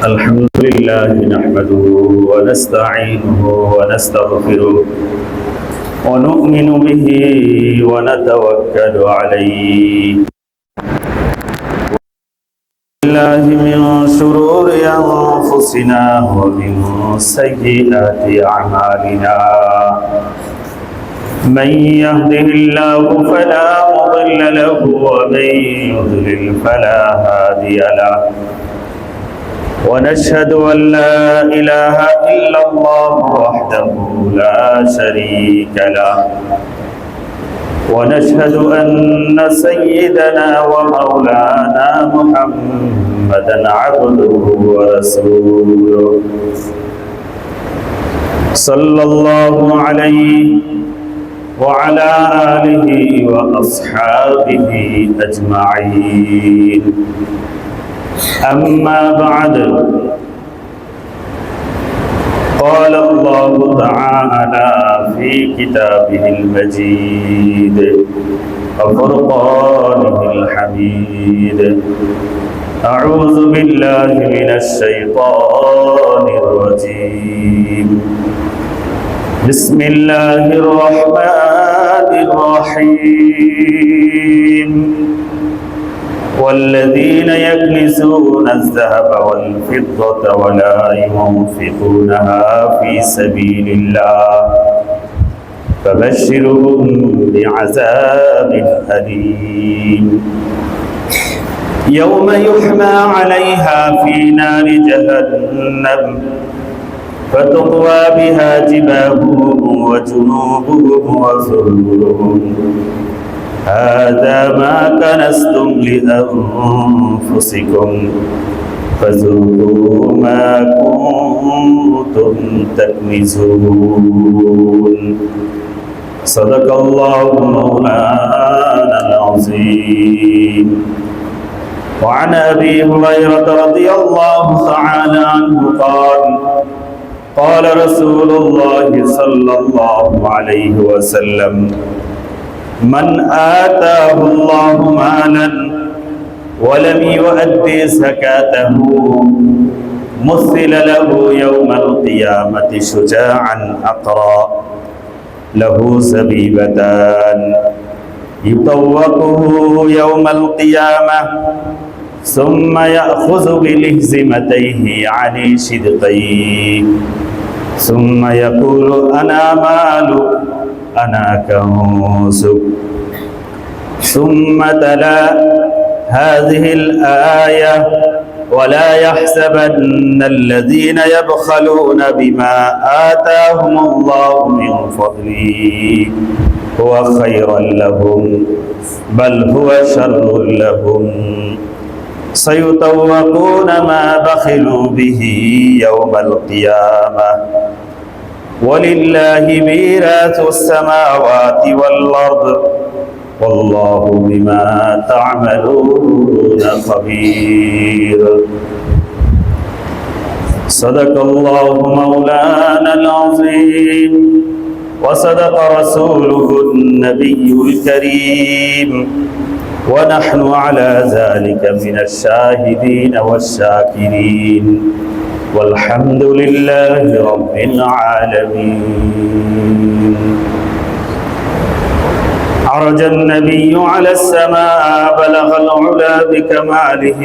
الحمد لله نحمده ونستعينه ونستغفره ونؤمن به ونتوكل عليه بالله من شرور أنفسنا ومن سيئات أعمالنا من يهده الله فلا مضل له ومن يضلل فلا هادي له ونشهد أن لا إله إلا الله وحده لا شريك له ونشهد أن سيدنا ومولانا محمدا عبده ورسوله صلى الله عليه وعلى آله وأصحابه أجمعين أما بعد قال الله تعالى في كتابه المجيد وفرقانه الحميد أعوذ بالله من الشيطان الرجيم بسم الله الرحمن الرحيم والذين يكنزون الذهب والفضة ولا ينفقونها في سبيل الله فبشرهم بعذاب أليم يوم يحمى عليها في نار جهنم فتطوى بها جباههم وجنوبهم وظهورهم هذا ما كنزتم لأنفسكم فذوقوا ما كنتم تكنزون صدق الله مولانا العظيم وعن أبي هريرة رضي الله تعالى عنه قال رسول الله صلى الله عليه وسلم من آتاه الله مالا ولم يؤدي زكاته مثل له يوم القيامة شجاعا أقرأ له زبيبتان يطوقه يوم القيامة ثم يأخذ بلهزمتيه عن شدقيه ثم يقول أنا مالك أنا كنزك ثم تلا هذه الآية ولا يحسبن الذين يبخلون بما آتاهم الله من فضله هو خيرا لهم بل هو شر لهم سيطوقون ما بخلوا به يوم القيامة ولله ميراث السماوات والأرض والله بما تعملون خبير صدق الله مولانا العظيم وصدق رسوله النبي الكريم ونحن على ذلك من الشاهدين والشاكرين والحمد لله رب العالمين عرج النبي على السماء بلغ العلا بكماله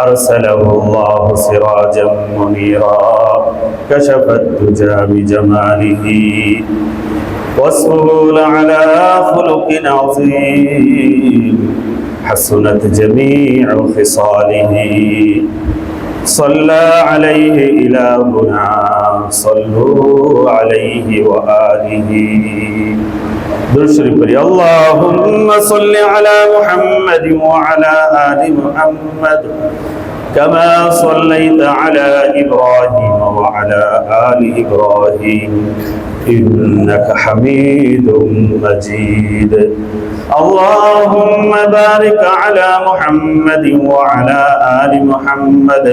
أرسله الله سراجا منيرا كشف الدجى بجماله واسمه لعلى خلق عظيم حسنت جميع خصاله صلى عليه إلهنا صلوا عليه وآله درشري اللهم صل على محمد وعلى آل محمد كما صليت على إبراهيم وعلى آل إبراهيم إنك حميد مجيد اللهم بارك على محمد وعلى آل محمد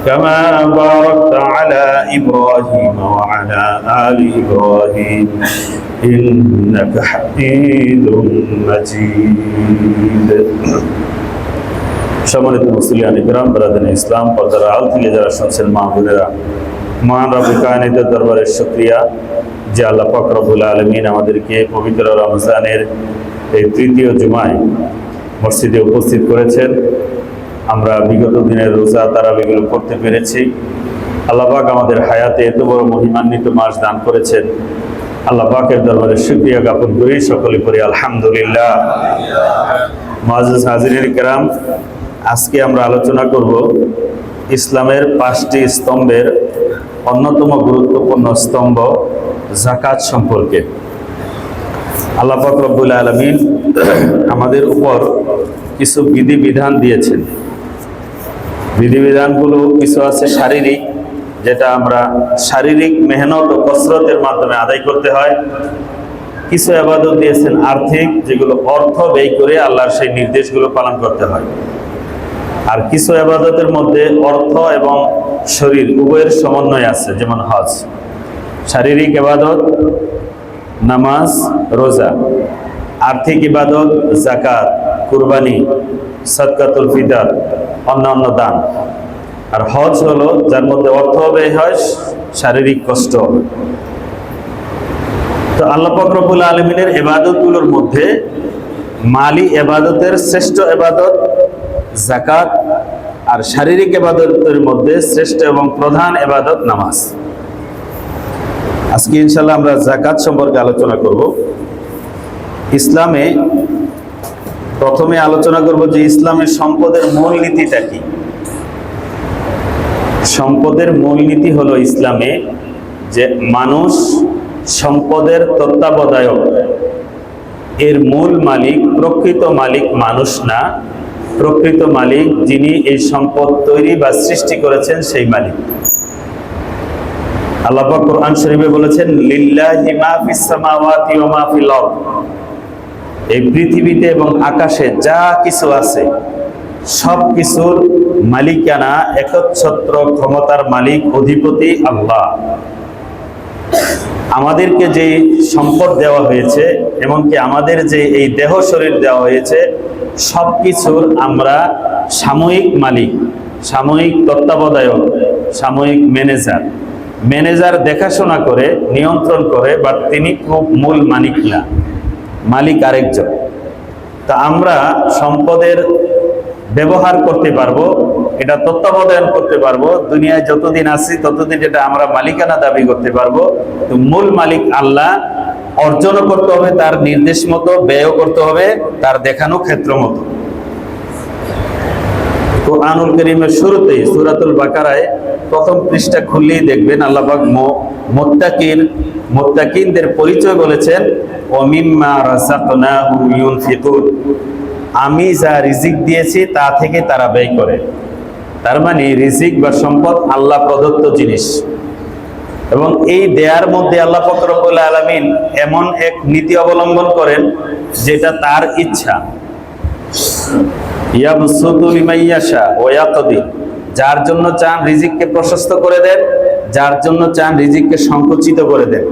كما باركت على إبراهيم وعلى آل إبراهيم إنك حميد مجيد সম্মানিত মুসলিয়ান ইকরাম, ব্রাদার ইসলাম, পর্দার আল থেকে যারা শুনছেন মা বোনেরা, মহান রব্বুল কায়নাতের দরবারে শুকরিয়া যে আল্লাহ পাক রব্বুল আলামিন আমাদেরকে পবিত্র রমজানের এই তৃতীয় জুমায় মসজিদে উপস্থিত করেছেন। আমরা বিগত দিনের রোজা তারাবিগুলো করতে পেরেছি। আল্লাহ পাক আমাদের হায়াতে এত বড় মহিমান্বিত মাস দান করেছেন। আল্লাহ পাকের দরবারে শুকরিয়া জ্ঞাপন করি, সকলে করি আলহামদুলিল্লাহ। মুআজ্জিজ হাজিরিন কিরাম, আজকে আমরা আলোচনা করব ইসলামের 5টি স্তম্ভের অন্যতম গুরুত্বপূর্ণ স্তম্ভ যাকাত সম্পর্কে। আল্লাহ পাক রব্বুল আলামিন আমাদের উপর কিছু বিধিবিধান দিয়েছেন। বিধিবিধানগুলো কিছু আছে শারীরিক, যেটা আমরা শারীরিক মেহনত ও কসরতের মাধ্যমে আদায় করতে হয়। কিছু ইবাদত দিয়েছেন আর্থিক, যেগুলো অর্থ ব্যয় করে আল্লাহর সেই নির্দেশগুলো পালন করতে হয়। আর কিছু ইবাদতের মধ্যে অর্থ এবং শরীর উভয়ের সমন্বয় আছে, যেমন হজ। শারীরিক ইবাদত নামাজ, রোজা। আর্থিক ইবাদত যাকাত, কুরবানি, সাদকাতুল ফিতর, অন্যান্য দান। আর হজ হলো যার মধ্যে অর্থ ব্যয় হয়, শারীরিক কষ্ট হবে। তো আল্লাহ পাক রব্বুল আলামিনের ইবাদতগুলোর মধ্যে মালি ইবাদতের শ্রেষ্ঠ ইবাদত যাকাত, আর শারীরিক ইবাদতের মধ্যে শ্রেষ্ঠ এবং প্রধান ইবাদত নামাজ। আজকে ইনশাআল্লাহ আমরা যাকাত সম্পর্কে আলোচনা করব। ইসলামে প্রথমে আলোচনা করব যে ইসলামের সম্পদের মূলনীতিটা কি। সম্পদের মূলনীতি হলো ইসলামে যে মানুষ সম্পদের তত্ত্বাবধায়ক। এর মূল মালিক, প্রকৃত মালিক মানুষ না, প্রকৃত মালিক যিনি এই সম্পদ তৈরি বা সৃষ্টি করেছেন সেই মালিক। আল্লাহ পাক কোরআন শরীফে বলেছেন, লিল্লাহি মা ফিস সামাওয়াতি ওয়া মা ফিল আরদ। এই পৃথিবীতে এবং আকাশে যা কিছু আছে সব কিছুর মালিকানা, একচ্ছত্র ক্ষমতার মালিক, অধিপতি আল্লাহ। আমাদেরকে যে সম্পদ দেওয়া হয়েছে, এমনকি আমাদের যে এই দেহ শরীর দেওয়া হয়েছে, সব কিছুর আমরা সাময়িক মালিক, সাময়িক তত্ত্বাবধায়ক, সাময়িক ম্যানেজার। ম্যানেজার দেখাশোনা করে, নিয়ন্ত্রণ করে, বা তিনি খুব মূল মালিক না, মালিক আরেকজন। তা আমরা সম্পদের ব্যবহার করতে পারবো, এটা তত্ত্বাবধান করতে পারবো। দুনিয়ায় যতদিন আছি ততদিন এটা আমরা মালিকানা দাবি করতে পারবো। তো মূল মালিক আল্লাহ। অর্জনও করতে হবে তার নির্দেশ মতো, ব্যয়ও করতে হবে তার দেখানো ক্ষেত্র মতো। কুরআনুল কারীমের শুরুতেই সূরাতুল বাকারায় প্রথম পৃষ্ঠা খুললেই দেখবেন আল্লাহ পাক মুত্তাকিনদের পরিচয় বলেছেন, ওয়া মিম্মা রাযাকনাহুম ইউনফিকুন। আমি যা রিজিক দিয়েছি তা থেকে তারা ব্যয় করে। তার মানে রিজিক বা সম্পদ আল্লাহ প্রদত্ত জিনিস, এবং এই দেয়ার মধ্যে আল্লাহ পাক রব্বুল আলামিন এমন এক নীতি অবলম্বন করেন যেটা তার ইচ্ছা। ইয়াবসুতু লিমান ইয়াশা ওয়া ইয়াকদির। যার জন্য চান রিজিককে প্রশস্ত করে দেন, যার জন্য চান রিজিককে সংকুচিত করে দেন।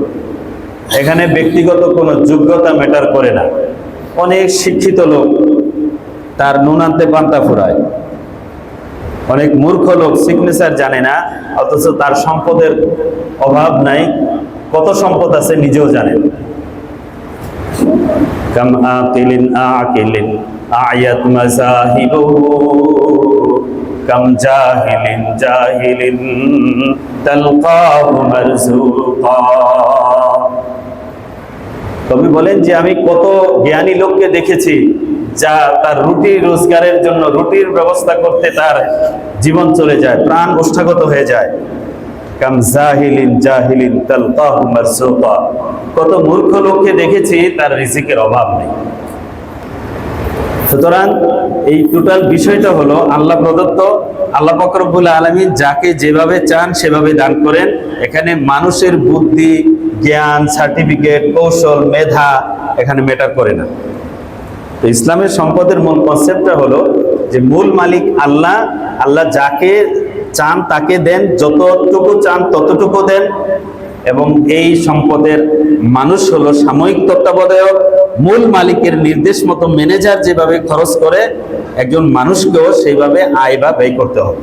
এখানে ব্যক্তিগত কোনো যোগ্যতা ম্যাটার করে না। অনেক শিক্ষিত লোক তার নুন আনতে পান্তা ফুরায়। অনেক মূর্খ লোক সিগনেচার জানে না, অথচ তার সম্পদের অভাব নাই। কত সম্পদ আছে নিজেও জানেন। কাম আকিলিন আকিলিন আয়াত মাযাহিবুহু কাম জাহিলিন জাহিলিন তালকাহু মারযুকা। কবি বলেন যে আমি কত জ্ঞানী লোককে দেখেছি যা তার রুটি রোজগারের জন্য, রুটির ব্যবস্থা করতে তার জীবন চলে যায়, প্রাণ ওষ্ঠাগত হয়ে যায়। কাম জাহিলিন জাহিলিন তালকাহু মারযুকা। কত মূর্খ লোককে দেখেছি তার রিজিকের অভাব নেই। সুতরাং এই টোটাল বিষয়টা হলো আল্লাহ প্রদত্ত। আল্লাহ পাক রব্বুল আলামিন যাকে যেভাবে চান সেভাবে দান করেন। এখানে মানুষের বুদ্ধি, জ্ঞান, সার্টিফিকেট, কৌশল, মেধা এখানে ম্যাটার করে না। তো ইসলামের সম্পদের মূল কনসেপ্টটা হলো যে মূল মালিক আল্লাহ। আল্লাহ যাকে চান তাকে দেন, যতটুকু চান ততটুকু দেন। এবং এই সম্পদের মানুষ হলো সাময়িক তত্ত্বাবধায়ক, মূল মালিকের নির্দেশ মতো ম্যানেজার যেভাবে খরচ করে একজন মানুষকেও সেইভাবে আয় বা ব্যয় করতে হবে।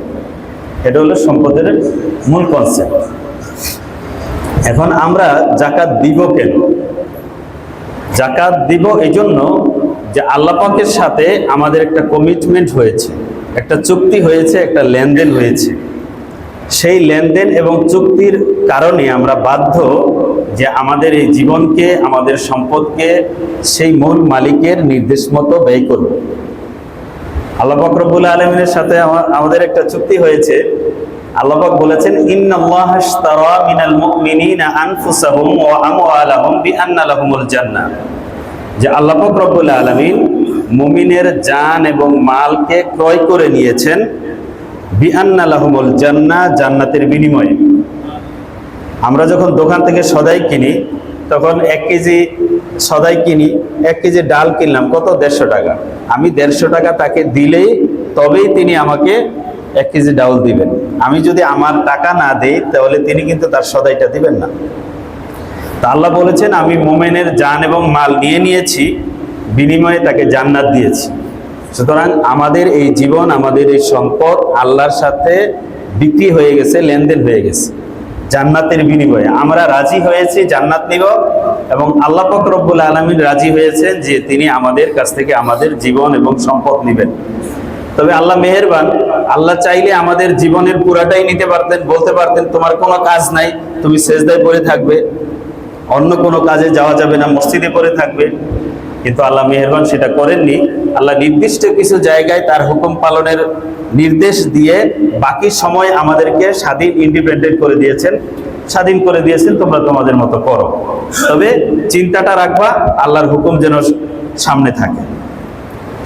এটা হলো সম্পদের মূল কনসেপ্ট। এখন আমরা জাকাত দিব কেন? জাকাত দিব এই জন্য যে আল্লাহ পাকের সাথে আমাদের একটা কমিটমেন্ট হয়েছে, একটা চুক্তি হয়েছে, একটা লেনদেন হয়েছে। সেই লেনদেন এবং চুক্তির কারণে আমরা বাধ্য যে আমাদের এই জীবনকে, আমাদের সম্পদকে সেই মূল মালিকের নির্দেশ মতো ব্যয় করব। আল্লাহ পাক রব্বুল আলামিনের সাথে আমাদের একটা চুক্তি হয়েছে। আল্লাহ পাক বলেছেন, ইন্নাল্লাহা আশতারা মিনাল মুমিনিনা আনফুসাহুম ওয়া আমওয়ালাহুম বিআন্না লাহুমুল জান্নাহ, যে আল্লাহ পাক রব্বুল আলামিন মুমিনের জান এবং মালকে ক্রয় করে নিয়েছেন বিআন্না লাহুমুল জান্নাহ, জান্নাতের বিনিময়ে। আমরা যখন দোকান থেকে সদাই কিনি তখন 1 কেজি সদাই কিনি, 1 কেজি ডাল কিনলাম কত? 150 টাকা। আমি 150 টাকা তাকে দিলেই তবেই তিনি আমাকে 1 কেজি ডাউল দিবেন। আমি যদি আমার টাকা না দেই তাহলে তিনি কিন্তু তার সদাইটা দিবেন না। তা আল্লাহ বলেছেন, আমি মুমিনের জান এবং মাল নিয়ে নিয়েছি, বিনিময়ে তাকে জান্নাত দিয়েছি। সুতরাং আমাদের এই জীবন, আমাদের এই সম্পদ আল্লাহর সাথে বিক্রি হয়ে গেছে, লেনদেন হয়ে গেছে জান্নাতের বিনিময়ে। আমরা রাজি হয়েছি জান্নাত নিব এবং আল্লাহ পাক রব্বুল আলামিন রাজি হয়েছেন যে তিনি আমাদের কাছ থেকে আমাদের জীবন এবং সম্পদ নেবেন। তবে আল্লাহ মেহেরবান, আল্লাহ চাইলে আমাদের জীবনের পুরাটাই নিতে পারতেন, বলতে পারতেন তোমার কোনো কাজ নাই, তুমি সেজদায় পড়ে থাকবে, অন্য কোনো কাজে যাওয়া যাবে না, মসজিদে পড়ে থাকবে। কিন্তু আল্লাহ মেহেরবান সেটা করেননি। আল্লাহ নির্দিষ্ট কিছু জায়গায় তার হুকুম পালনের নির্দেশ দিয়ে বাকি সময় আমাদেরকে স্বাধীন, ইন্ডিপেন্ডেন্ট করে দিয়েছেন, স্বাধীন করে দিয়েছেন, তোমরা তোমাদের মতো করো। তবে চিন্তাটা রাখবা আল্লাহর হুকুম যেন সামনে থাকে।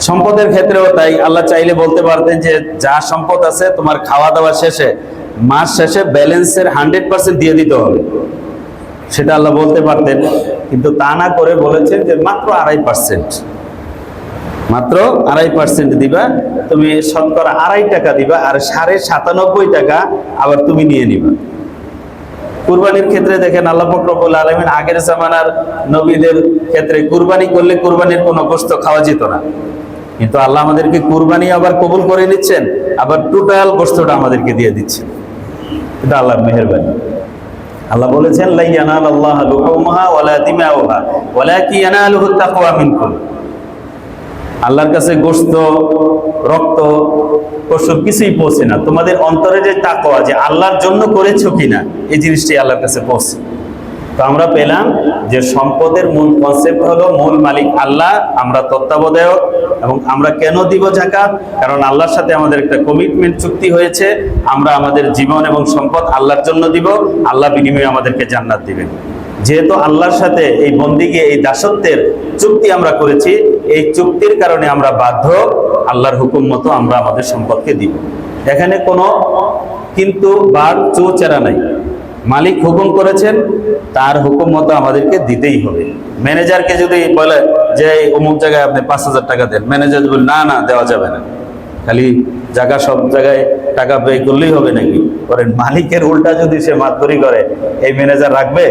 সম্পদের ক্ষেত্রেও তাই, আল্লাহ চাইলে বলতে পারতেন যে যা সম্পদ আছে তোমার খাওয়া দাওয়া শেষে, মাস শেষে ব্যালেন্সের 100% দিয়ে দিতে হবে, সেটা আল্লাহ বলতে পারতেন। কিন্তু তা না করে বলেছেন যে মাত্র 2.5%, মাত্র 2.5% দিবা, তুমি শতকরা 2.5 টাকা দিবা, আর 97.5 টাকা আবার তুমি নিয়ে নিবা। কুরবানির ক্ষেত্রে দেখেন আল্লাহ পাক রব্বুল আলামিন আগের জামানার নবীদের ক্ষেত্রে কুরবানি করলে কুরবানির কোনো গোশত খাওয়া যেত না, কিন্তু আল্লাহ আমাদেরকে কুরবানি আবার কবুল করে নিচ্ছেন, আবার টোটাল গোশতটা আমাদেরকে দিয়ে দিচ্ছেন। এটা আল্লাহর মেহেরবানি। আল্লাহ বলেছেন, লা ইয়ানালাল্লাহু লুহুমুহা ওয়ালা দিমাউহা ওয়ালাকিন ইয়ানালুহুত তাকওয়া মিনকুম। আল্লাহর কাছে গোশত, রক্ত, পশু কিছুই পৌঁছে না, তোমাদের অন্তরে যে তাকওয়া, যে আল্লাহর জন্য করেছো কিনা, এই জিনিসটাই আল্লাহর কাছে পৌঁছে। তো আমরা পেলাম যে সম্পদের মূল কনসেপ্ট হলো মূল মালিক আল্লাহ, আমরা তত্ত্বাবধায়ক। এবং আমরা কেন দিব জাকাত? কারণ আল্লাহর সাথে আমাদের একটা কমিটমেন্ট, চুক্তি হয়েছে, আমরা আমাদের জীবন এবং সম্পদ আল্লাহর জন্য দিব, আল্লাহ বিনিময়ে আমাদেরকে জান্নাত দিবেন। যেহেতু আল্লাহর সাথে এই বন্দিগি, এই দাসত্বের চুক্তি আমরা করেছি, এই চুক্তির কারণে আমরা বাধ্য আল্লাহর হুকুম মতো আমরা আমাদের সম্পদকে দিব। এখানে কোনো কিন্তু বাদ চৌচেরা নাই। মালিক হুকুম করেছেন, তার হুকুম মতো আমাদেরকে দিতেই হবে। ম্যানেজারকে যদি বলে যে অমুক জায়গায় আপনি 5,000 টাকা দেন, ম্যানেজার বলে না না দেওয়া যাবে না, খালি জায়গা সব জায়গায় টাকা ব্যয় করলেই হবে নাকি? করেন মালিকের উল্টা যদি সে মাতবরি করে, এই ম্যানেজার রাখবে?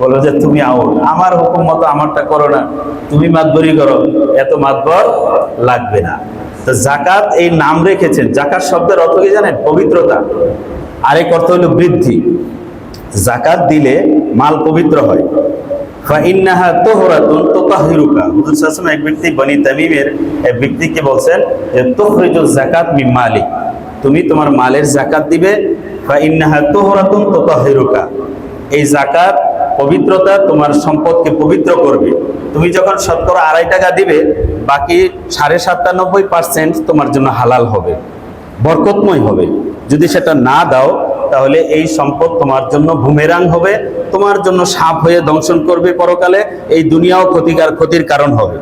বলো যে তুমি আউট, আমার হুকুম মতো আমারটা করো না, তুমি মাতবরি করো, এত মাতবর লাগবে না। তো জাকাত এই নাম রেখেছেন, জাকাত শব্দের অর্থ কি জানেন? পবিত্রতা। আরেক অর্থ হলো বৃদ্ধি। জাকাত দিলে মাল পবিত্র হয়। ফাইন্নাহা তুহরাতুন তুতাহহিরুকা। হুজুর সাল্লাল্লাহু আলাইহি ওয়াসাল্লাম এক ব্যক্তি বনি তামিমের এক ব্যক্তিকে বলছেন যে তুখরিজুজ যাকাত মিন মালিক, তুমি তোমার মালের যাকাত দিবে। ফাইন্নাহা তুহরাতুন তুতাহহিরুকা, এই যাকাত পবিত্রতা, তোমার সম্পদকে পবিত্র করবে। তুমি যখন শতকরা 2.5 টাকা দিবে, বাকি 97.5% তোমার জন্য হালাল হবে, বরকতময় হবে। যদি সেটা না দাও তাহলে এই সম্পদ তোমার জন্য বুমেরাং হবে, তোমার জন্য সাপ হয়ে দংশন করবে পরকালে, এই দুনিয়াও ক্ষতির কারণ হবে।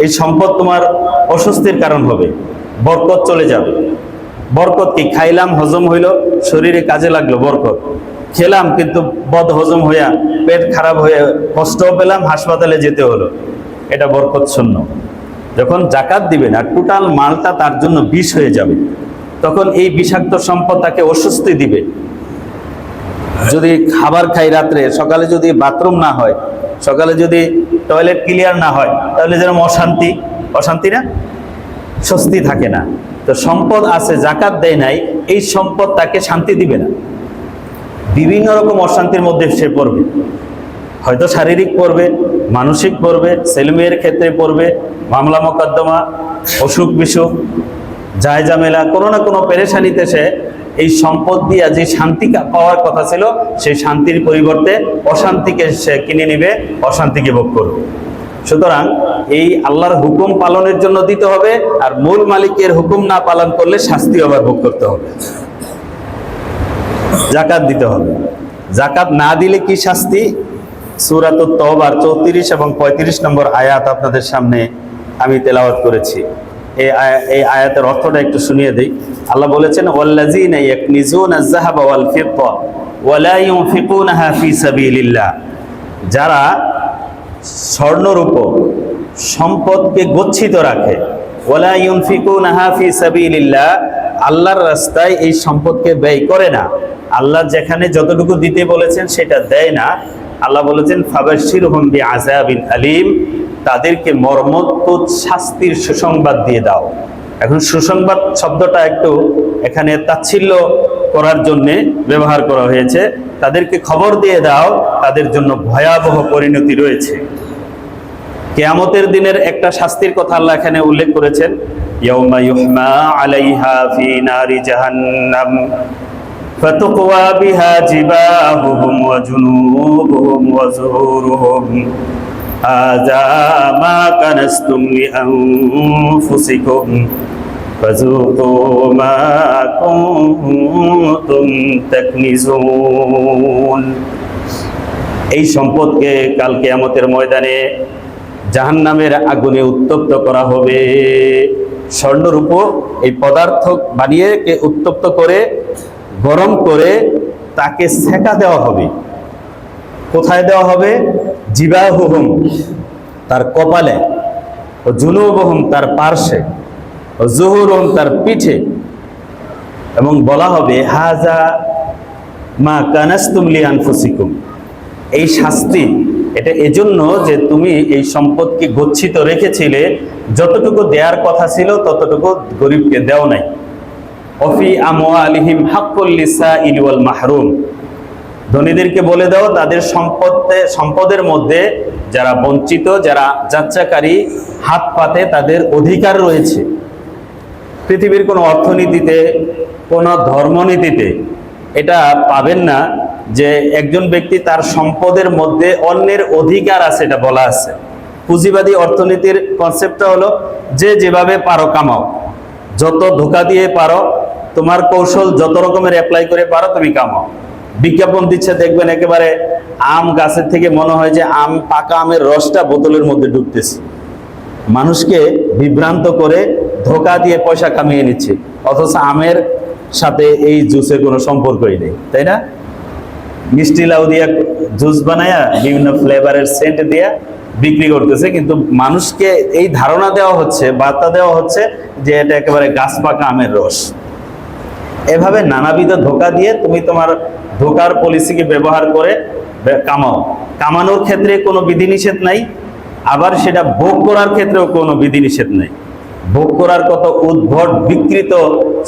এই সম্পদ তোমার অস্বস্তির কারণ হবে, বরকত চলে যাবে। বরকত কি? খাইলাম, হজম হইল, শরীরে কাজে লাগলো, বরকত। খেলাম কিন্তু বদ হজম হইয়া পেট খারাপ হয়ে কষ্টও পেলাম, হাসপাতালে যেতে হলো, এটা বরকত শূন্য। যখন জাকাত দিবেন আর টোটাল মালটা তার জন্য বিষ হয়ে যাবে, তখন এই বিষাক্ত সম্পদ তাকে অস্বস্তি দিবে, যদি খাবার খাই রাত্রে, সকালে যদি বাথরুম না হয়, সকালে যদি টয়লেট ক্লিয়ার না হয়, তাহলে যেরকম অশান্তি না, স্বস্তি থাকে না। তো সম্পদ আছে, জাকাত দেয় নাই, এই সম্পদ তাকে শান্তি দিবে না, বিভিন্ন রকম অশান্তির মধ্যে সে পড়বে। হয়তো শারীরিক পড়বে, মানসিক পড়বে, ছেলেমেয়ের ক্ষেত্রে পড়বে, মামলা মোকদ্দমা, অসুখ বিসুখ, জায়জামেলা, কোনো না কোনো পেরেশানিতে সে এই সম্পদ দিয়ে যে শান্তি পাওয়ার কথা ছিল, সেই শান্তির পরিবর্তে অশান্তিকে সে কিনে নিবে, অশান্তিকে ভোগ করবে। সুতরাং এই আল্লাহর হুকুম পালনের জন্য দিতে হবে, আর মূল মালিকের হুকুম না পালন করলে শাস্তি আবার ভোগ করতে হবে। জাকাত দিতে হবে। জাকাত না দিলে কি শাস্তি? সূরাতুত তাওবার 34 এবং 35 নম্বর আয়াত আপনাদের সামনে আমি তেলাওয়াত করেছি। এই আয়াতের অর্থটা একটু শুনিয়ে দেই। আল্লাহ বলেছেন, ওয়াল্লাযীনা ইয়াকনিজুনা আয-যাহাবা ওয়াল ফিদ্দা ওয়া লা ইউনফিকুনাহা ফী সাবিলিল্লাহ, যারা স্বর্ণরূপ সম্পদকে গচ্ছিত রাখে, ওয়া লা ইউনফিকুনাহা ফী সাবিলিল্লাহ, আল্লাহর রাস্তায় এই সম্পদকে ব্যয় করে না, আল্লাহ যেখানে যতটুকু দিতে বলেছেন সেটা দেয় না, আল্লাহ বলেছেন ফাবাশশিরহুম বিআযাবিন আলীম, তাদেরকে মর্মন্তুদ শাস্তির সুসংবাদ দিয়ে দাও। এখন সুসংবাদ শব্দটা একটু এখানে তাচ্ছিল্য করার জন্য ব্যবহার করা হয়েছে। তাদেরকে খবর দিয়ে দাও, তাদের জন্য ভয়াবহ পরিণতি রয়েছে। কিয়ামতের দিনের একটা শাস্তির কথা আল্লাহ এখানে উল্লেখ করেছেন, ইয়াউমা ইউহমা আলাইহা ফি নারি জাহান্নাম ফাতুকওয়া বিহা জিবাহুহুম ওয়া জুনুবুহুম ওয়া যুহুরুহুম হাযা মা কানাসতুম লিআনফুসিকুম ফাযুকু মা কুনতুম তাকনিজুন। এই সম্পদকে কাল কিয়ামতের ময়দানে জাহান্নামের আগুনে উত্তপ্ত করা হবে। স্বর্ণরূপ এই পদার্থ বানিয়ে উত্তপ্ত করে, গরম করে তাকে সেকা দেওয়া হবে। কোথায় দেওয়া হবে? জিবাহুহুম, তার কপালে, ও জুনুবুহুম, তার পার্শ্বে, ও যুহুরুহুম, তার পিঠে, এবং বলা হবে হাযা মা কানাসতুম লিআনফুসিকুম, এই শাস্তি এটা এজন্য যে তুমি এই সম্পদকে গচ্ছিত রেখেছিলে, যতটুকু দেওয়ার কথা ছিল ততটুকু গরিবকে দেও নাই। অফি আমওয়ালিহিম হাক্কুল লিসাইলি ওয়াল মাহরুম, ধনীদেরকে বলে দাও তাদের সম্পদের মধ্যে যারা বঞ্চিত, যারা যাচ্চাকারী, হাত পাতে, তাদের অধিকার রয়েছে। পৃথিবীর কোনো অর্থনীতিতে, কোনো ধর্মনীতিতে এটা পাবেন না যে একজন ব্যক্তি তার সম্পদের মধ্যে অন্যের অধিকার আছে, এটা বলা আছে। পুঁজিবাদী অর্থনীতির কনসেপ্টটা হলো যে যেভাবে পারো কামাও, যত ধোঁকা দিয়ে পারো, তোমার কৌশল যত রকমের অ্যাপ্লাই করে পারো তুমি কামাও। বিজ্ঞাপন দিচ্ছে, দেখবেন একেবারে আম গাছের থেকে মনে হয় যে পাকা আমের রসটা বোতলের মধ্যে ঢুকতেছে, মানুষকে বিভ্রান্ত করে ধোঁকা দিয়ে পয়সা কামিয়ে নিচ্ছে, অথচ আমের সাথে এই জুসের কোনো সম্পর্কই নেই, তাই না? মিষ্টি লাউ দিয়া জুস বানায়া বিভিন্ন ফ্লেভারের সেন্ট দিয়া বিক্রি করতেছে, কিন্তু মানুষকে এই ধারণা দেওয়া হচ্ছে, বার্তা দেওয়া হচ্ছে যে এটা একেবারে গাছ পাকা আমের রস। এভাবে নানাবিধ ধোঁকা দিয়ে তুমি তোমার ধোঁকার পলিসিকে ব্যবহার করে কামাও। কামানোর ক্ষেত্রে কোনো বিধিনিষেধ নাই, আবার সেটা ভোগ করার ক্ষেত্রেও কোনো বিধিনিষেধ নাই। ভোগ করার কত উদ্ভট বিকৃত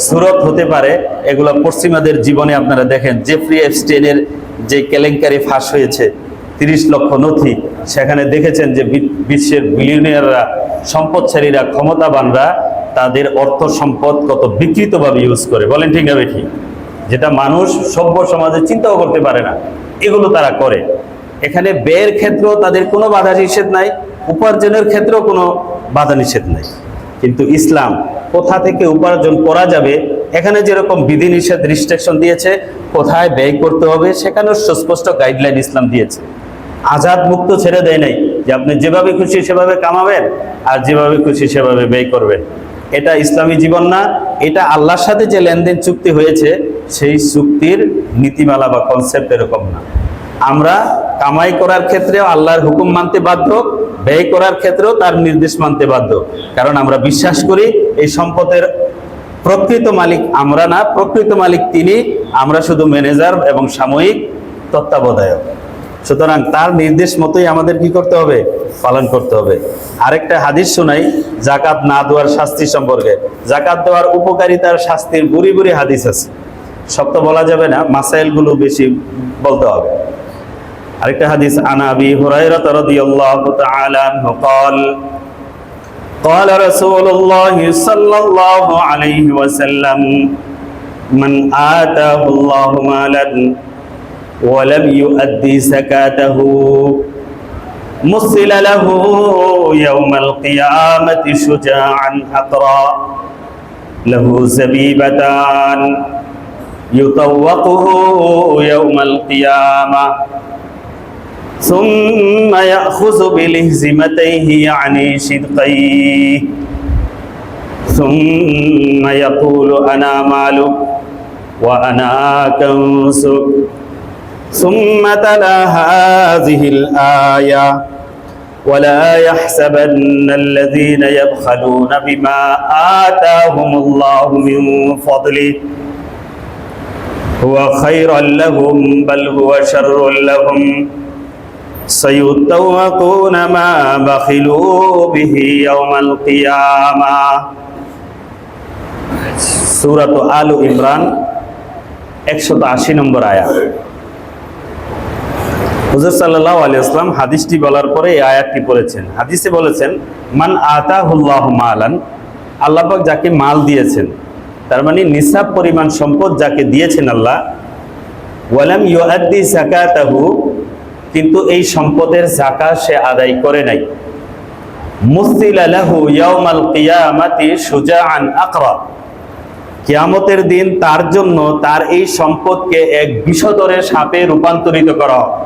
সুরত হতে পারে, এগুলো পশ্চিমাদের জীবনে আপনারা দেখেন। জেফ্রি এপস্টেইনের যে কেলেঙ্কারি ফাঁস হয়েছে, 30 লক্ষ নথি, সেখানে দেখেছেন যে বিশ্বের বিলিয়নিয়াররা, সম্পদশালীরা, ক্ষমতাবানরা তাদের অর্থ সম্পদ কত বিকৃতভাবে ইউজ করে। বলেন ঠিক না বেঠিক? যেটা মানুষ সভ্য সমাজে চিন্তাও করতে পারে না, এগুলো তারা করে। এখানে ব্যয়ের ক্ষেত্রেও তাদের কোনো বাধা নিষেধ নাই, উপার্জনের ক্ষেত্রেও কোনো বাধা নিষেধ নাই। কিন্তু ইসলাম কোথা থেকে উপার্জন করা যাবে, এখানে যেরকম বিধিনিষেধ রিস্ট্রিকশন দিয়েছে, কোথায় ব্যয় করতে হবে সেখানেও সুস্পষ্ট গাইডলাইন ইসলাম দিয়েছে। আজাদ মুক্ত ছেড়ে দেয় নাই যে আপনি যেভাবে খুশি সেভাবে কামাবেন আর যেভাবে খুশি সেভাবে ব্যয় করবেন। এটা ইসলামী জীবন না, এটা আল্লাহর সাথে যে লেনদেন চুক্তি হয়েছে সেই চুক্তির নীতিমালা বা কনসেপ্ট এরকম না। আমরা কামাই করার ক্ষেত্রেও আল্লাহর হুকুম মানতে বাধ্য, ব্যয় করার ক্ষেত্রেও তার নির্দেশ মানতে বাধ্য। কারণ আমরা বিশ্বাস করি এই সম্পদের প্রকৃত মালিক আমরা না, প্রকৃত মালিক তিনি, আমরা শুধু ম্যানেজার এবং সাময়িক তত্ত্বাবধায়ক। সুতরাং তার নির্দেশ মতোই আমাদের কি করতে হবে? পালন করতে হবে। আরেকটা হাদিস শোনাই যাকাত না দেওয়ার শাস্তি সম্পর্কে। যাকাত দেওয়ার উপকারিতার শাস্তির বুড়ি বুড়ি হাদিস আছে, সব তো বলা যাবে না, মাসাইলগুলো বেশি বলতে হবে। আরেকটা হাদিস, আনা আবি হুরায়রা রাদিয়াল্লাহু তাআলা আনহু قال قال رسول الله صلى الله عليه وسلم من آتاه الله مالا ولم يؤدي زكاته مثل له يوم القيامة شجاعا أقرا له زبيبتان يطوقه يوم القيامة ثم يأخذ بلهزمتيه يعني شدقيه ثم يقول أنا مالك وأنا كنزك ثم تلا هذه الآية ولا يحسبن الذين يبخلون بما آتاهم الله من فضله هو خيرا لهم بل هو شر لهم سيطوقون ما بخلوا به يوم القيامة। সূরা আল ইমরান 180 নম্বর আয়াত। হুজুর সাল্লাল্লাহু আলাইহি ওয়াসাল্লাম হাদিসটি বলার পরে এই আয়াতটি পড়েছেন। হাদিসে বলেছেন, মান আতাহুল্লাহু মালান, আল্লাহ পাক যাকে মাল দিয়েছেন, তার মানে নিসাব পরিমাণ সম্পদ যাকে দিয়েছেন আল্লাহ, ওয়ালাম ইউআদ্দি যাকাতাহু, কিন্তু এই সম্পদের যাকাত সে আদায় করে নাই, মুসিলা লাহু ইয়াউমাল কিয়ামাতি শুজাআন আকরা, কিয়ামতের দিন তার জন্য তার এই সম্পদকে এক বিষধর সাপে রূপান্তরিত করা হবে।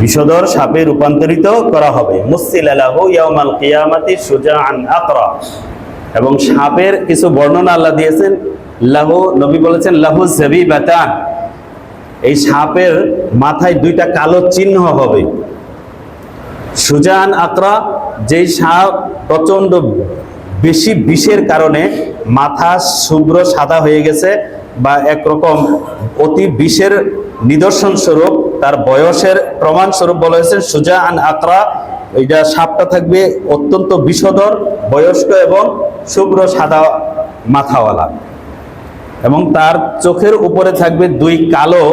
বিষধর সাপে রূপান্তরিত করা হবে। মুসিলা লাহু ইয়াউমাল কিয়ামাতি শুজাআন আকরা, এবং সাপের কিছু বর্ণনা আল্লাহ দিয়েছেন। লাহু, নবী বলেছেন লাহু যাবিবাতান, এই সাপের মাথায় দুইটা কালো চিহ্ন হবে। সুজান আকরা, যেই সাপ প্রচন্ড বেশি বিষের কারণে মাথা শুভ্র সাদা হয়ে গেছে, বা একরকম অতি বিষের নিদর্শন স্বরূপ, তার বয়সের প্রমাণ স্বরূপ বলা হয়েছে সুজান আকরা। এইটা সাপটা থাকবে অত্যন্ত বিষধর, বয়স্ক এবং শুভ্র সাদা মাথাওয়ালা, এবং তার চোখের উপরে থাকবে দুই কালো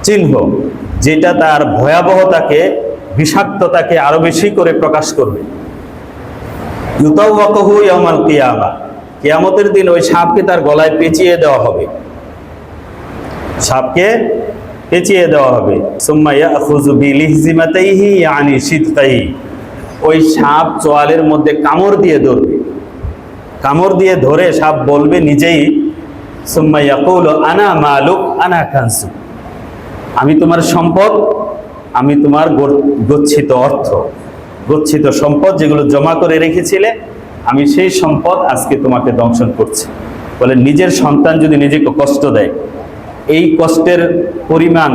চিহ্ন, যেটা তার ভয়াবহতাকে, বিষাক্ততাকে আরো বেশি করে প্রকাশ করবে। ইউতাওয়াকুহু ইয়াউমাল কিয়ামা, কিয়ামতের দিন ওই সাপকে তার গলায় পেঁচিয়ে দেওয়া হবে, সাপকে পেঁচিয়ে দেওয়া হবে। সুম্মা ইয়াখুযু বিলিহজিমাতাইহি ইয়ানি শিদকাই, ওই সাপ চোয়ালের মধ্যে কামড় দিয়ে ধরবে, কামড় দিয়ে ধরে সাপ বলবে নিজেই, সুম্মা ইয়াকুলু আনা মালুক আনা কানসু, আমি তোমার সম্পদ, আমি তোমার গচ্ছিত অর্থ, গচ্ছিত সম্পদ যেগুলো জমা করে রেখেছিলে, আমি সেই সম্পদ আজকে তোমাকে দংশন করছি। বলে নিজের সন্তান যদি নিজেকে কষ্ট দেয়, এই কষ্টের পরিমাণ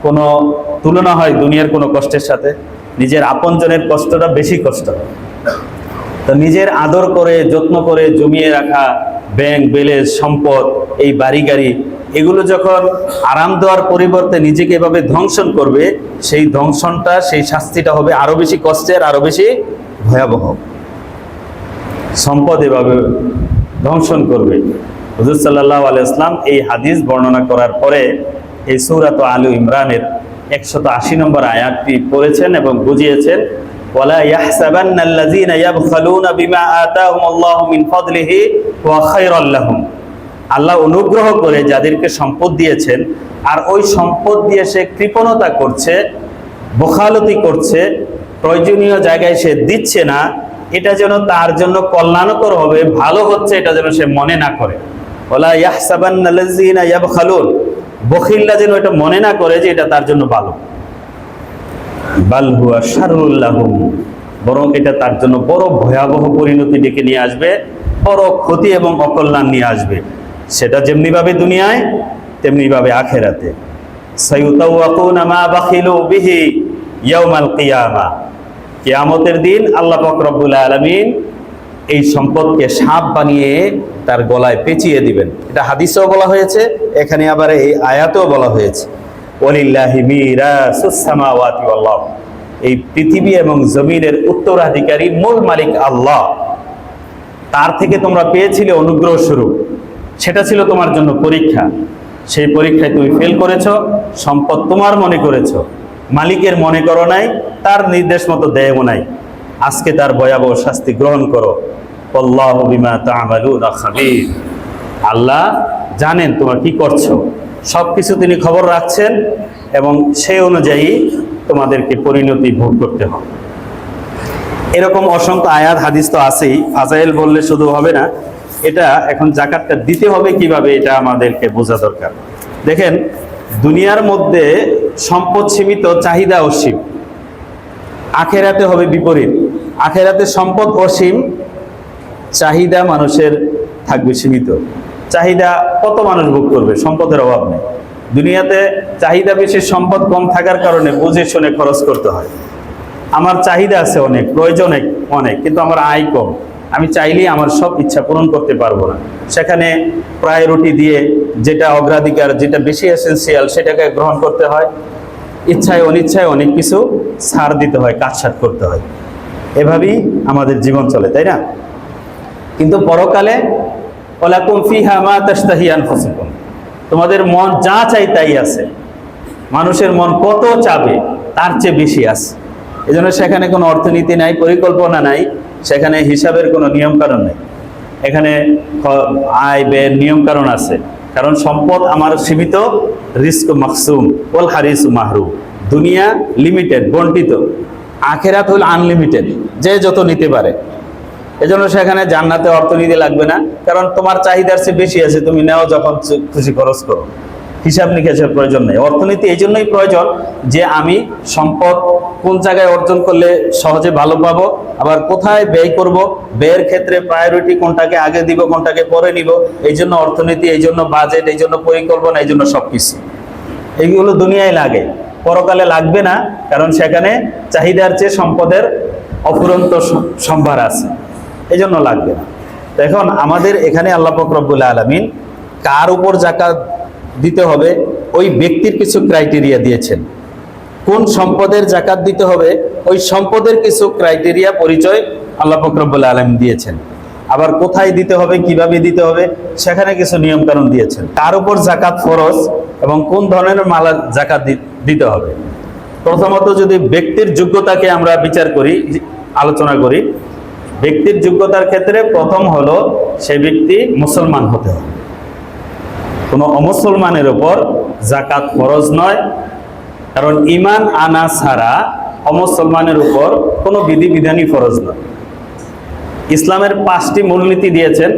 কোনো তুলনা হয় দুনিয়ার কোনো কষ্টের সাথে? নিজের আপনজনের কষ্টটা বেশি কষ্ট। তো নিজের আদর করে যত্ন করে জমিয়ে রাখা ব্যাংক ব্যালেন্স সম্পদ, এই বাড়ি গাড়ি, এগুলো যখন আরাম দেওয়ার পরিবর্তে নিজেকে এভাবে ধ্বংসন করবে, সেই ধ্বংসনটা, সেই শাস্তিটা হবে আরো বেশি কষ্টের, আরো বেশি ভয়াবহ। সম্পদ এভাবে ধ্বংসন করবে। হুজুর সাল্লাল্লাহু আলাইহি ওয়াসাল্লাম এই হাদিস বর্ণনা করার পরে এই সূরা আল ইমরানের 180 নম্বর আয়াতটি পড়েছেন এবং বুঝিয়েছেন, ওয়ালা ইয়াহসাবান্নাল্লাযীনা ইয়াবখালুনা বিমা আতাহুমুল্লাহু মিন ফাদলিহি ওয়া খায়রাল লাহুম, আল্লাহ অনুগ্রহ করে যাদেরকে সম্পদ দিয়েছেন, আর ওই সম্পদ দিয়ে সে কৃপণতা করছে, বখালতি করছে, প্রয়োজনীয় জায়গায় সে দিচ্ছে না, এটা যেন তার জন্য কল্যাণকর হবে, ভালো হচ্ছে, এটা যেন সে মনে না করে। ওয়ালা ইয়াহসাবান্নাল্লাযীনা ইয়াবখালুন, বখিলরা যেন এটা মনে না করে যে এটা তার জন্য ভালো। বাল হুয়া শাররুল লাহুম, বরং এটা তার জন্য বড় ভয়াবহ পরিণতি ডেকে নিয়ে আসবে, বড় ক্ষতি এবং অকল্যাণ নিয়ে আসবে। সেটা যেমনিভাবে দুনিয়ায়, তেমনিভাবে আখেরাতে। সায়ুতাওয়াকুনা মা বাখিলু বিহি ইয়াউমাল কিয়ামা, কিয়ামতের দিন আল্লাহ পাক রব্বুল আলামিন এই সম্পদকে সাপ বানিয়ে তার গলায় পেঁচিয়ে দিবেন। এটা হাদিসেও বলা হয়েছে, এখানে আবার এই আয়াতেও বলা হয়েছে, ওয়ালিল্লাহি মিরাসুস সামাওয়াতি ওয়াল আরদ। এই পৃথিবী এবং জমিনের উত্তরাধিকারী মূল মালিক আল্লাহ। তার থেকে তোমরা পেয়েছিলে অনুগ্রহ স্বরূপ, সেটা ছিল তোমার জন্য পরীক্ষা। সেই পরীক্ষায় তুমি ফেল করেছো, সম্পদ তোমার মনে করেছো, মালিকের মনে করো নাই, তার নির্দেশ মতো দেয়ও নাই। আজকে তার ভয়াবহ শাস্তি গ্রহণ করো। আল্লাহু বিমা তা'মালুনা খাবীর। আল্লাহ জানেন তোমরা কি করছো, সবকিছু তিনি খবর রাখছেন এবং সেই অনুযায়ী তোমাদেরকে পরিণতি ভোগ করতে হবে। এরকম অসংখ্য আয়াত হাদিস তো আছেই, ফাজাইল বললে শুধু হবে না, এটা এখন যাকাতটা দিতে হবে কিভাবে এটা আমাদেরকে বোঝা দরকার। দেখেন, দুনিয়ার মধ্যে সম্পদ সীমিত, চাহিদা অসীম। আখেরাতে হবে বিপরীত, আখেরাতে সম্পদ অসীম, চাহিদা মানুষের থাকবে সীমিত। চাহিদা কত মানুষ ভোগ করবে, সম্পদের অভাব নেই। দুনিয়াতে চাহিদা বেশি, সম্পদ কম থাকার কারণে বুঝে শুনে খরচ করতে হয়। আমার চাহিদা আছে অনেক, প্রয়োজন অনেক, কিন্তু আমার আয় কম, আমি চাইলেই আমার সব ইচ্ছা পূরণ করতে পারবো না। সেখানে প্রায়োরিটি দিয়ে যেটা অগ্রাধিকার, যেটা বেশি এসেন্সিয়াল সেটাকে গ্রহণ করতে হয়। ইচ্ছায় অনিচ্ছায় অনেক কিছু ছাড় দিতে হয়, কাটছাট করতে হয়। এভাবেই আমাদের জীবন চলে, তাই না? কিন্তু পরকালে ওয়ালাকুম ফিহা মা তাশতাহি আনফুসুকুম, তোমাদের মন যা চাই তাই আছে। মানুষের মন কত চাবে তার চেয়ে বেশি আছে। এজন্য সেখানে কোনো অর্থনীতি নাই, পরিকল্পনা নাই, সেখানে হিসাবের কোনো নিয়ম কারণ নেই। এখানে আয় ব্যয়ের নিয়ম কারণ আছে, কারণ সম্পদ আমার সীমিত, রিস্ক মাকসুম ওয়াল হারিসু মাহরুম। দুনিয়া লিমিটেড, বন্টিত, আখেরাত হল আনলিমিটেড, যে যত নিতে পারে। এজন্য সেখানে জান্নাতে অর্থনীতি লাগবে না, কারণ তোমার চাহিদার চেয়ে বেশি আছে, তুমি নাও যখন খুশি খরচ করো, হিসাব নিকাশের প্রয়োজন নেই। অর্থনীতি এই জন্যই প্রয়োজন যে আমি সম্পদ কোন জায়গায় অর্জন করলে সহজে ভালো পাবো, আবার কোথায় ব্যয় করব, ব্যয়ের ক্ষেত্রে প্রায়োরিটি কোনটাকে আগে দিব, কোনটাকে পরে নিব। এই জন্য অর্থনীতি, এই জন্য বাজেট, এই জন্য পরিকল্পনা, এই জন্য সবকিছু। এইগুলো দুনিয়ায় লাগে, পরকালে লাগবে না, কারণ সেখানে চাহিদার চেয়ে সম্পদের অফুরন্ত সম্ভার আছে, এই জন্য লাগবে না। তো এখন আমাদের এখানে আল্লাহ পাক রব্বুল আলামিন কার উপর যাকাত দিতে হবে, ওই ব্যক্তির কিছু ক্রাইটেরিয়া দিয়েছেন। কোন সম্পদের যাকাত দিতে হবে, ওই সম্পদের কিছু ক্রাইটেরিয়া, পরিচয় আল্লাহ পাক রব্বুল আলামিন দিয়েছেন। আবার কোথায় দিতে হবে, কিভাবে দিতে হবে, সেখানে কিছু নিয়ম কানুন দিয়েছেন। কার উপর যাকাত ফরজ এবং কোন ধরনের মালের যাকাত দিতে হবে। প্রথমত যদি ব্যক্তির যোগ্যতাকে আমরা বিচার করি, আলোচনা করি, ব্যক্তির যোগ্যতার ক্ষেত্রে প্রথম হলো সে ব্যক্তি মুসলমান হতে হবে। কোনো অমুসলমানের উপর যাকাত ফরজ নয়, কারণ ঈমান আনা ছাড়া অমুসলমানের উপর কোনো বিধিবিধানই ফরজ নয়। ইসলামের 5টি মূলনীতি দিয়েছেন,